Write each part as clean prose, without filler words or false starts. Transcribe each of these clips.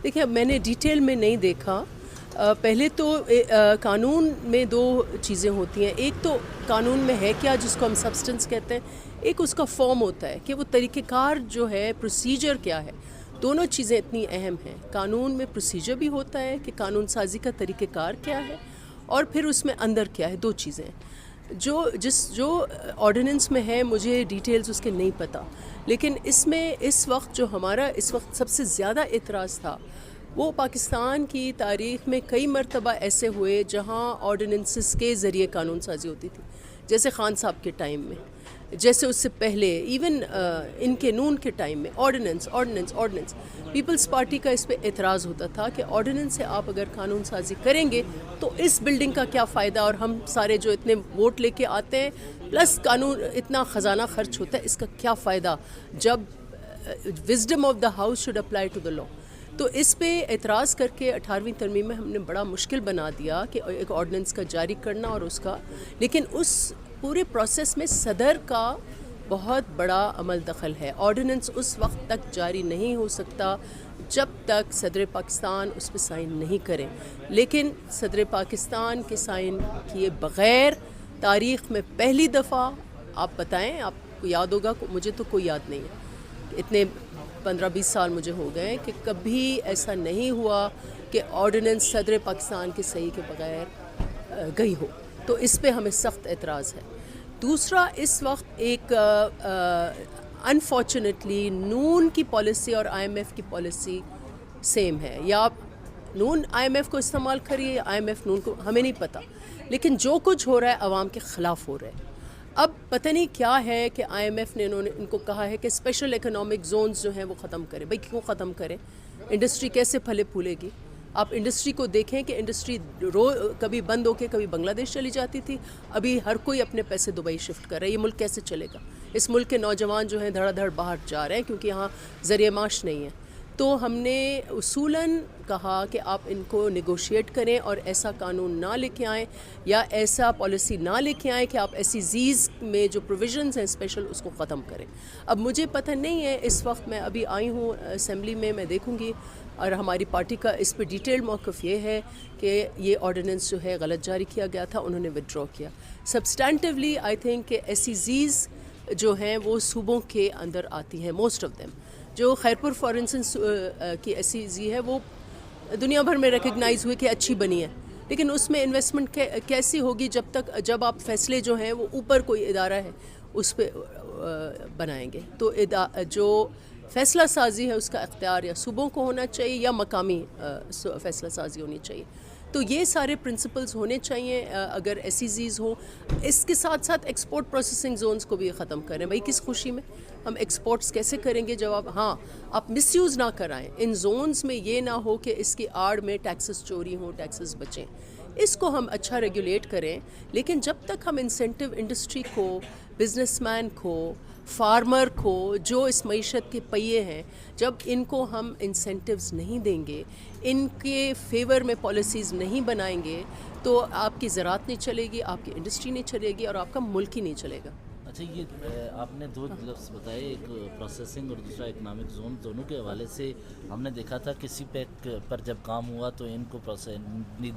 دیکھیں میں نے ڈیٹیل میں نہیں دیکھا. پہلے تو قانون میں دو چیزیں ہوتی ہیں. ایک تو قانون میں ہے کیا جس کو ہم سبسٹنس کہتے ہیں, ایک اس کا فارم ہوتا ہے کہ وہ طریقہ کار جو ہے پروسیجر کیا ہے. دونوں چیزیں اتنی اہم ہیں. قانون میں پروسیجر بھی ہوتا ہے کہ قانون سازی کا طریقہ کار کیا ہے, اور پھر اس میں اندر کیا ہے. دو چیزیں جو آرڈیننس میں ہے مجھے ڈیٹیلز اس کے نہیں پتہ, لیکن اس میں اس وقت جو ہمارا اس وقت سب سے زیادہ اعتراض تھا وہ پاکستان کی تاریخ میں کئی مرتبہ ایسے ہوئے جہاں آرڈیننسز کے ذریعے قانون سازی ہوتی تھی, جیسے خان صاحب کے ٹائم میں, جیسے اس سے پہلے ایون ان کے نون کے ٹائم میں آرڈیننس. پیپلز پارٹی کا اس پہ اعتراض ہوتا تھا کہ آرڈیننس سے آپ اگر قانون سازی کریں گے تو اس بلڈنگ کا کیا فائدہ, اور ہم سارے جو اتنے ووٹ لے کے آتے ہیں پلس قانون اتنا خزانہ خرچ ہوتا ہے, اس کا کیا فائدہ جب wisdom of the house should apply to the law. تو اس پہ اعتراض کر کے 18ویں ترمیم میں ہم نے بڑا مشکل بنا دیا کہ ایک آرڈیننس کا جاری کرنا اور اس کا, لیکن اس پورے پروسیس میں صدر کا بہت بڑا عمل دخل ہے. آرڈیننس اس وقت تک جاری نہیں ہو سکتا جب تک صدر پاکستان اس پہ سائن نہیں کریں, لیکن صدر پاکستان کے سائن کیے بغیر تاریخ میں پہلی دفعہ, آپ بتائیں, آپ کو یاد ہوگا, مجھے تو کوئی یاد نہیں ہے, اتنے 15-20 سال مجھے ہو گئے کہ کبھی ایسا نہیں ہوا کہ آرڈیننس صدر پاکستان کے صحیح کے بغیر گئی ہو. تو اس پہ ہمیں سخت اعتراض ہے. دوسرا, اس وقت ایک انفارچونیٹلی نون کی پالیسی اور آئی ایم ایف کی پالیسی سیم ہے. یا آپ نون آئی ایم ایف کو استعمال کریے یا آئی ایم ایف نون کو, ہمیں نہیں پتہ, لیکن جو کچھ ہو رہا ہے عوام کے خلاف ہو رہا ہے. اب پتہ نہیں کیا ہے کہ آئی ایم ایف نے ان کو کہا ہے کہ اسپیشل اکنامک زونز جو ہیں وہ ختم کریں. بھئی کیوں ختم کریں؟ انڈسٹری کیسے پھلے پھولے گی؟ آپ انڈسٹری کو دیکھیں کہ انڈسٹری کبھی بند ہو کے کبھی بنگلہ دیش چلی جاتی تھی, ابھی ہر کوئی اپنے پیسے دبئی شفٹ کر رہا ہے. یہ ملک کیسے چلے گا؟ اس ملک کے نوجوان جو ہیں دھڑا دھڑ باہر جا رہے ہیں کیونکہ یہاں ذریعہ معاش نہیں ہے. تو ہم نے اصولاً کہا کہ آپ ان کو نیگوشیٹ کریں اور ایسا قانون نہ لے کے آئیں یا ایسا پالیسی نہ لے کے آئیں کہ آپ ایسی زیز میں جو پروویژنز ہیں اسپیشل اس کو ختم کریں. اب مجھے پتہ نہیں ہے, اس وقت میں ابھی آئی ہوں اسمبلی میں دیکھوں گی, اور ہماری پارٹی کا اس پہ ڈیٹیل موقف یہ ہے کہ یہ آرڈیننس جو ہے غلط جاری کیا گیا تھا, انہوں نے ودرا کیا. سبسٹینٹیولی آئی تھنک کہ ایسی زیز جو ہیں وہ صوبوں کے اندر آتی ہیں, موسٹ آف دیم. جو خیرپور فار انسٹنس کی ایسی زی ہے وہ دنیا بھر میں ریکگنائز ہوئی کہ اچھی بنی ہے, لیکن اس میں انویسٹمنٹ کیسی ہوگی جب آپ فیصلے جو ہیں وہ اوپر کوئی ادارہ ہے اس پہ بنائیں گے. تو جو فیصلہ سازی ہے اس کا اختیار یا صوبوں کو ہونا چاہیے یا مقامی فیصلہ سازی ہونی چاہیے. تو یہ سارے پرنسپلز ہونے چاہیے اگر ایسی چیز ہو. اس کے ساتھ ساتھ ایکسپورٹ پروسیسنگ زونز کو بھی ختم کریں. بھائی کس خوشی میں ہم ایکسپورٹس کیسے کریں گے جب آپ مس یوز نہ کرائیں. ان زونز میں یہ نہ ہو کہ اس کی آڑ میں ٹیکسز چوری ہوں, ٹیکسز بچیں. اس کو ہم اچھا ریگولیٹ کریں, لیکن جب تک ہم انسینٹیو انڈسٹری کو, بزنس مین کو, فارمر کو, جو اس معیشت کے پہیے ہیں, جب ان کو ہم انسینٹیوز نہیں دیں گے, ان کے فیور میں پالیسیز نہیں بنائیں گے, تو آپ کی زراعت نہیں چلے گی, آپ کی انڈسٹری نہیں چلے گی, اور آپ کا ملک ہی نہیں چلے گا. اچھا, یہ آپ نے دو لفظ بتائے, ایک پروسیسنگ اور دوسرا اکنامک زون. دونوں کے حوالے سے ہم نے دیکھا تھا کہ سی پیک پر جب کام ہوا تو ان کو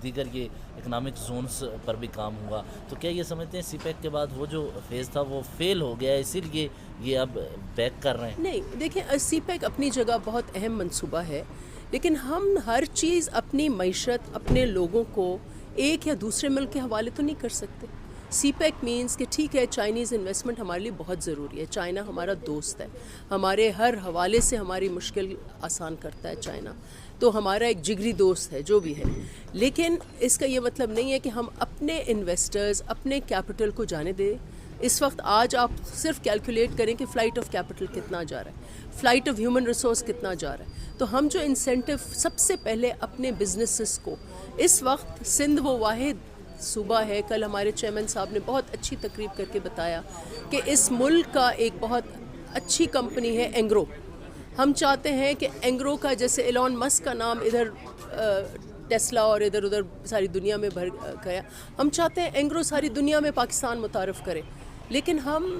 دیگر یہ اکنامک زونز پر بھی کام ہوا. تو کیا یہ سمجھتے ہیں سی پیک کے بعد وہ جو فیز تھا وہ فیل ہو گیا ہے, اسی لیے یہ اب بیک کر رہے ہیں؟ نہیں, دیکھیں سی پیک اپنی جگہ بہت اہم منصوبہ ہے, لیکن ہم ہر چیز اپنی معیشت, اپنے لوگوں کو ایک یا دوسرے ملک کے حوالے تو نہیں کر سکتے. سی پیک مینس کہ ٹھیک ہے چائنیز انویسٹمنٹ ہمارے لیے بہت ضروری ہے, چائنا ہمارا دوست ہے, ہمارے ہر حوالے سے ہماری مشکل آسان کرتا ہے چائنا, تو ہمارا ایک جگری دوست ہے جو بھی ہے. لیکن اس کا یہ مطلب نہیں ہے کہ ہم اپنے انویسٹرز, اپنے کیپٹل کو جانے دیں. اس وقت آج آپ صرف کیلکولیٹ کریں کہ فلائٹ آف کیپٹل کتنا جا رہا ہے, فلائٹ آف ہیومن ریسورس کتنا جا رہا ہے. تو ہم جو انسینٹیو سب سے پہلے اپنے بزنسز کو, اس وقت سندھ وہ واحد صوبہ ہے, کل ہمارے چیئرمین صاحب نے بہت اچھی تقریب کر کے بتایا کہ اس ملک کا ایک بہت اچھی کمپنی ہے اینگرو. ہم چاہتے ہیں کہ اینگرو کا, جیسے ایلون مسک کا نام ادھر ٹیسلا اور ادھر ادھر ساری دنیا میں بھر گیا, ہم چاہتے ہیں اینگرو ساری دنیا میں پاکستان متعارف کرے, لیکن ہم